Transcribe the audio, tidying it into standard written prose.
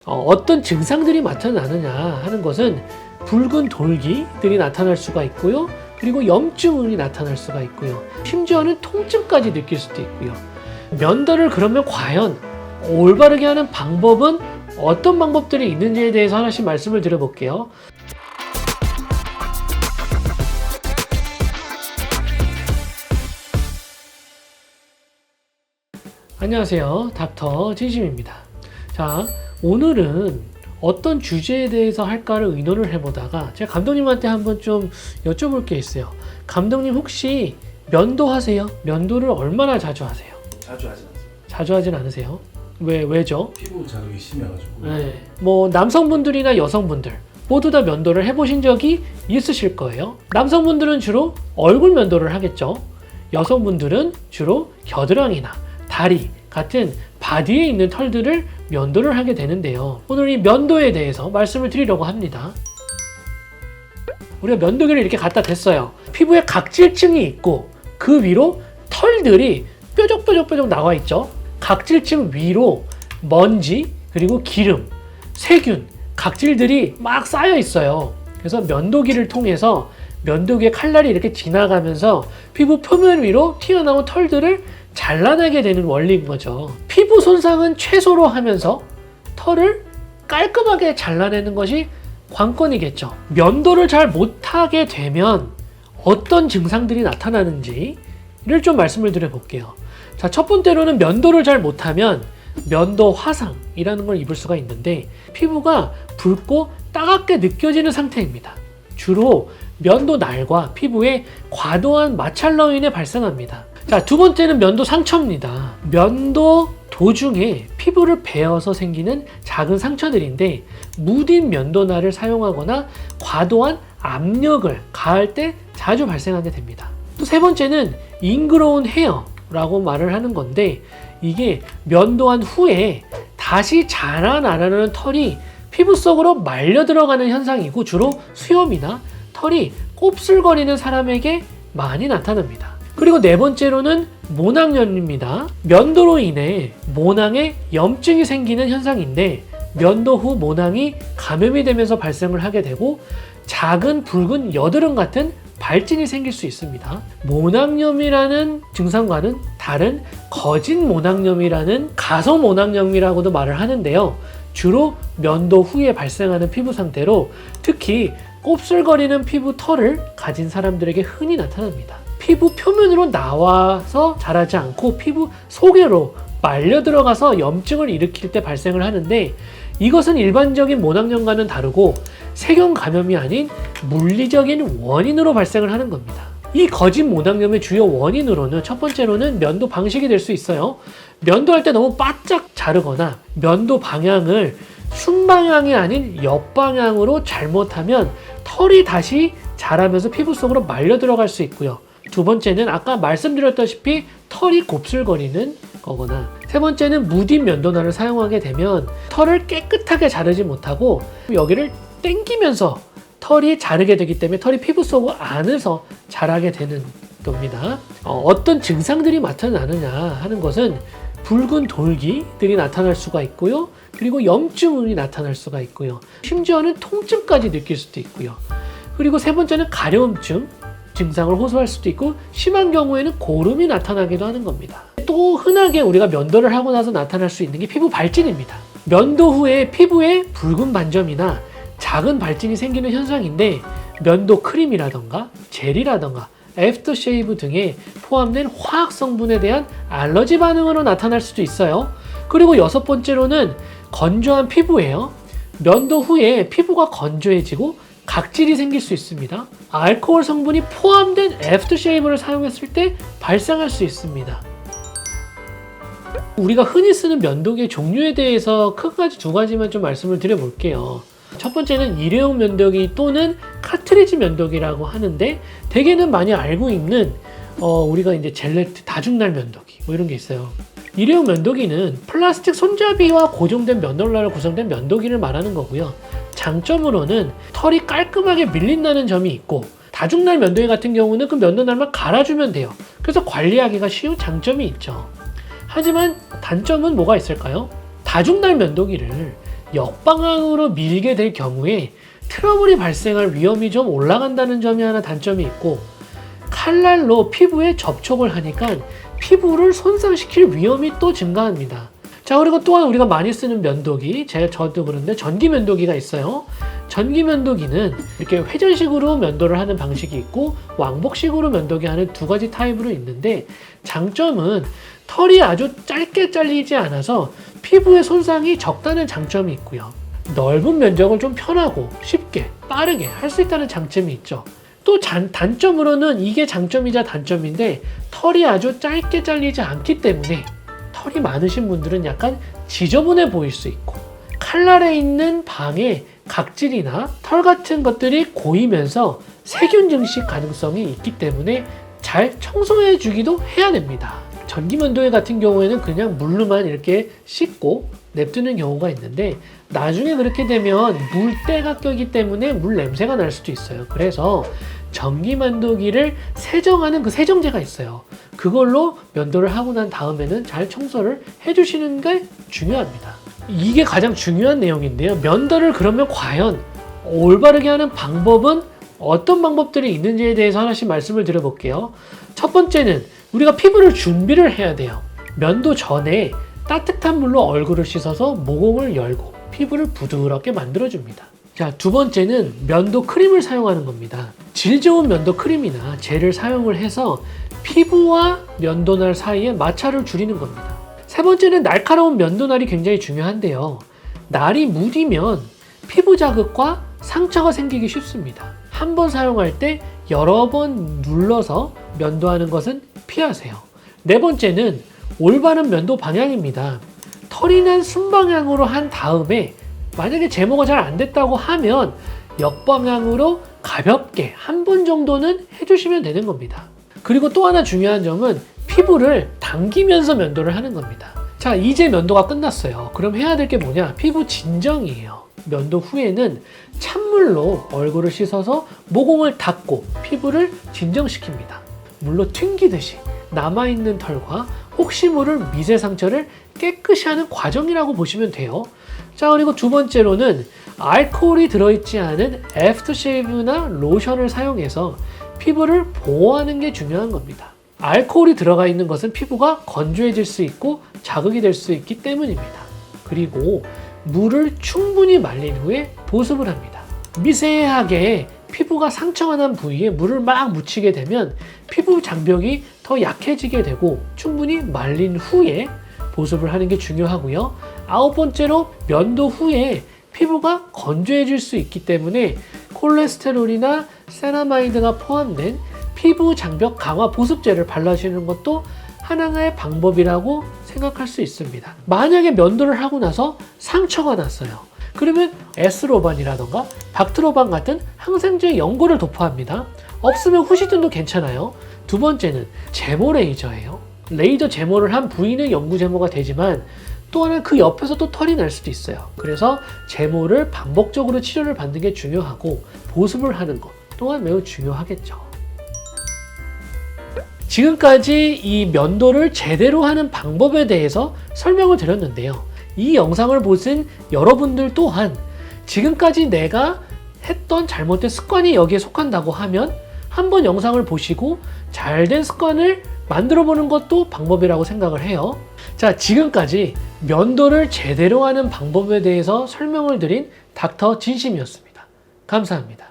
어떤 증상들이 나타나느냐 하는 것은 붉은 돌기들이 나타날 수가 있고요. 그리고 염증이 나타날 수가 있고요. 심지어는 통증까지 느낄 수도 있고요. 면도를 그러면 과연 올바르게 하는 방법은 어떤 방법들이 있는지에 대해서 하나씩 말씀을 드려볼게요. 안녕하세요. 닥터 진심입니다. 자, 오늘은 어떤 주제에 대해서 할까를 의논을 해보다가 제가 감독님한테 한번 좀 여쭤볼 게 있어요. 감독님 혹시 면도하세요? 면도를 얼마나 자주 하세요? 자주 하진 않습니다. 자주 하진 않으세요? 왜죠? 피부 자극이 심해가지고. 네. 뭐 남성분들이나 여성분들 모두 다 면도를 해보신 적이 있으실 거예요. 남성분들은 주로 얼굴 면도를 하겠죠. 여성분들은 주로 겨드랑이나 다리 같은 바디에 있는 털들을 면도를 하게 되는데요. 오늘 이 면도에 대해서 말씀을 드리려고 합니다. 우리가 면도기를 이렇게 갖다 댔어요. 피부에 각질층이 있고 그 위로 털들이 뾰족뾰족 나와 있죠. 각질층 위로 먼지, 그리고 기름, 세균, 각질들이 막 쌓여 있어요. 그래서 면도기를 통해서 면도기의 칼날이 이렇게 지나가면서 피부 표면 위로 튀어나온 털들을 잘라내게 되는 원리인 거죠. 피부 손상은 최소로 하면서 털을 깔끔하게 잘라내는 것이 관건이겠죠. 면도를 잘 못하게 되면 어떤 증상들이 나타나는지를 좀 말씀을 드려볼게요. 자, 첫 번째로는 면도를 잘 못하면 면도 화상이라는 걸 입을 수가 있는데 피부가 붉고 따갑게 느껴지는 상태입니다. 주로 면도 날과 피부에 과도한 마찰로 인해 발생합니다. 자, 두 번째는 면도 상처입니다. 면도 도중에 피부를 베어서 생기는 작은 상처들인데 무딘 면도날을 사용하거나 과도한 압력을 가할 때 자주 발생하게 됩니다. 또 세 번째는 인그로운 헤어라고 말을 하는 건데 이게 면도한 후에 다시 자라나려는 털이 피부 속으로 말려 들어가는 현상이고 주로 수염이나 털이 곱슬거리는 사람에게 많이 나타납니다. 그리고 네 번째로는 모낭염입니다. 면도로 인해 모낭에 염증이 생기는 현상인데 면도 후 모낭이 감염이 되면서 발생을 하게 되고 작은 붉은 여드름 같은 발진이 생길 수 있습니다. 모낭염이라는 증상과는 다른 거진 모낭염이라는 가소 모낭염이라고도 말을 하는데요. 주로 면도 후에 발생하는 피부 상태로 특히 곱슬거리는 피부 털을 가진 사람들에게 흔히 나타납니다. 피부 표면으로 나와서 자라지 않고 피부 속으로 말려 들어가서 염증을 일으킬 때 발생을 하는데 이것은 일반적인 모낭염과는 다르고 세균 감염이 아닌 물리적인 원인으로 발생을 하는 겁니다. 이 거짓 모낭염의 주요 원인으로는 첫 번째로는 면도 방식이 될 수 있어요. 면도할 때 너무 바짝 자르거나 면도 방향을 순방향이 아닌 옆방향으로 잘못하면 털이 다시 자라면서 피부 속으로 말려 들어갈 수 있고요. 두 번째는 아까 말씀드렸다시피 털이 곱슬거리는 거거나 세 번째는 무딘 면도날을 사용하게 되면 털을 깨끗하게 자르지 못하고 여기를 당기면서 털이 자르게 되기 때문에 털이 피부 속 안에서 자라게 되는 겁니다. 어떤 증상들이 나타나느냐 하는 것은 붉은 돌기들이 나타날 수가 있고요. 그리고 염증이 나타날 수가 있고요. 심지어는 통증까지 느낄 수도 있고요. 그리고 세 번째는 가려움증 증상을 호소할 수도 있고 심한 경우에는 고름이 나타나기도 하는 겁니다. 또 흔하게 우리가 면도를 하고 나서 나타날 수 있는 게 피부 발진입니다. 면도 후에 피부에 붉은 반점이나 작은 발진이 생기는 현상인데 면도 크림이라던가 젤이라던가 애프터쉐이브 등에 포함된 화학 성분에 대한 알러지 반응으로 나타날 수도 있어요. 그리고 여섯 번째로는 건조한 피부예요. 면도 후에 피부가 건조해지고 각질이 생길 수 있습니다. 알코올 성분이 포함된 애프터쉐이브를 사용했을 때 발생할 수 있습니다. 우리가 흔히 쓰는 면도기의 종류에 대해서 크게 두 가지만 좀 말씀을 드려볼게요. 첫 번째는 일회용 면도기 또는 카트리지 면도기라고 하는데 대개는 많이 알고 있는 우리가 이제 젤레트 다중날 면도기 뭐 이런 게 있어요. 일회용 면도기는 플라스틱 손잡이와 고정된 면도날로 구성된 면도기를 말하는 거고요. 장점으로는 털이 깔끔하게 밀린다는 점이 있고 다중날 면도기 같은 경우는 그 면도날만 갈아주면 돼요. 그래서 관리하기가 쉬운 장점이 있죠. 하지만 단점은 뭐가 있을까요? 다중날 면도기를 역방향으로 밀게 될 경우에 트러블이 발생할 위험이 좀 올라간다는 점이 하나 단점이 있고, 칼날로 피부에 접촉을 하니까 피부를 손상시킬 위험이 또 증가합니다. 자, 그리고 또한 우리가 많이 쓰는 면도기, 저도 그런데 전기 면도기가 있어요. 전기 면도기는 이렇게 회전식으로 면도를 하는 방식이 있고 왕복식으로 면도기 하는 두 가지 타입으로 있는데, 장점은 털이 아주 짧게 잘리지 않아서 피부의 손상이 적다는 장점이 있고요. 넓은 면적을 좀 편하고 쉽게 빠르게 할 수 있다는 장점이 있죠. 또 단점으로는 이게 장점이자 단점인데, 털이 아주 짧게 잘리지 않기 때문에 털이 많으신 분들은 약간 지저분해 보일 수 있고, 칼날에 있는 방에 각질이나 털 같은 것들이 고이면서 세균 증식 가능성이 있기 때문에 잘 청소해 주기도 해야 됩니다. 전기 면도기 같은 경우에는 그냥 물로만 이렇게 씻고 냅두는 경우가 있는데, 나중에 그렇게 되면 물때가 껴기 때문에 물 냄새가 날 수도 있어요. 그래서 전기 면도기를 세정하는 그 세정제가 있어요. 그걸로 면도를 하고 난 다음에는 잘 청소를 해주시는 게 중요합니다. 이게 가장 중요한 내용인데요. 면도를 그러면 과연 올바르게 하는 방법은 어떤 방법들이 있는지에 대해서 하나씩 말씀을 드려볼게요. 첫 번째는 우리가 피부를 준비를 해야 돼요. 면도 전에 따뜻한 물로 얼굴을 씻어서 모공을 열고 피부를 부드럽게 만들어줍니다. 자, 두 번째는 면도 크림을 사용하는 겁니다. 질 좋은 면도 크림이나 젤을 사용을 해서 피부와 면도날 사이에 마찰을 줄이는 겁니다. 세 번째는 날카로운 면도날이 굉장히 중요한데요. 날이 무디면 피부 자극과 상처가 생기기 쉽습니다. 한 번 사용할 때 여러 번 눌러서 면도하는 것은 피하세요. 네 번째는 올바른 면도 방향입니다. 털이 난 순방향으로 한 다음에 만약에 제모가 잘 안 됐다고 하면 역방향으로 가볍게 한 번 정도는 해주시면 되는 겁니다. 그리고 또 하나 중요한 점은 피부를 당기면서 면도를 하는 겁니다. 자, 이제 면도가 끝났어요. 그럼 해야 될 게 뭐냐? 피부 진정이에요. 면도 후에는 찬물로 얼굴을 씻어서 모공을 닦고 피부를 진정시킵니다. 물로 튕기듯이 남아있는 털과 혹시 모를 미세 상처를 깨끗이 하는 과정이라고 보시면 돼요. 자, 그리고 두 번째로는 알코올이 들어있지 않은 애프터쉐이브나 로션을 사용해서 피부를 보호하는 게 중요한 겁니다. 알코올이 들어가 있는 것은 피부가 건조해질 수 있고 자극이 될 수 있기 때문입니다. 그리고 물을 충분히 말린 후에 보습을 합니다. 미세하게 피부가 상처가 난 부위에 물을 막 묻히게 되면 피부 장벽이 더 약해지게 되고 충분히 말린 후에 보습을 하는 게 중요하고요. 아홉 번째로 면도 후에 피부가 건조해질 수 있기 때문에 콜레스테롤이나 세라마이드가 포함된 피부 장벽 강화 보습제를 발라주는 것도 하나의 방법이라고 생각할 수 있습니다. 만약에 면도를 하고 나서 상처가 났어요. 그러면 에스로반이라던가 박트로반 같은 항생제 연고를 도포합니다. 없으면 후시딘도 괜찮아요. 두 번째는 제모 레이저예요. 레이저 제모를 한 부위는 영구 제모가 되지만 또 하나는 그 옆에서 또 털이 날 수도 있어요. 그래서 제모를 반복적으로 치료를 받는 게 중요하고 보습을 하는 것 또한 매우 중요하겠죠. 지금까지 이 면도를 제대로 하는 방법에 대해서 설명을 드렸는데요. 이 영상을 보신 여러분들 또한 지금까지 내가 했던 잘못된 습관이 여기에 속한다고 하면 한번 영상을 보시고 잘된 습관을 만들어 보는 것도 방법이라고 생각을 해요. 자, 지금까지 면도를 제대로 하는 방법에 대해서 설명을 드린 닥터 진심이었습니다. 감사합니다.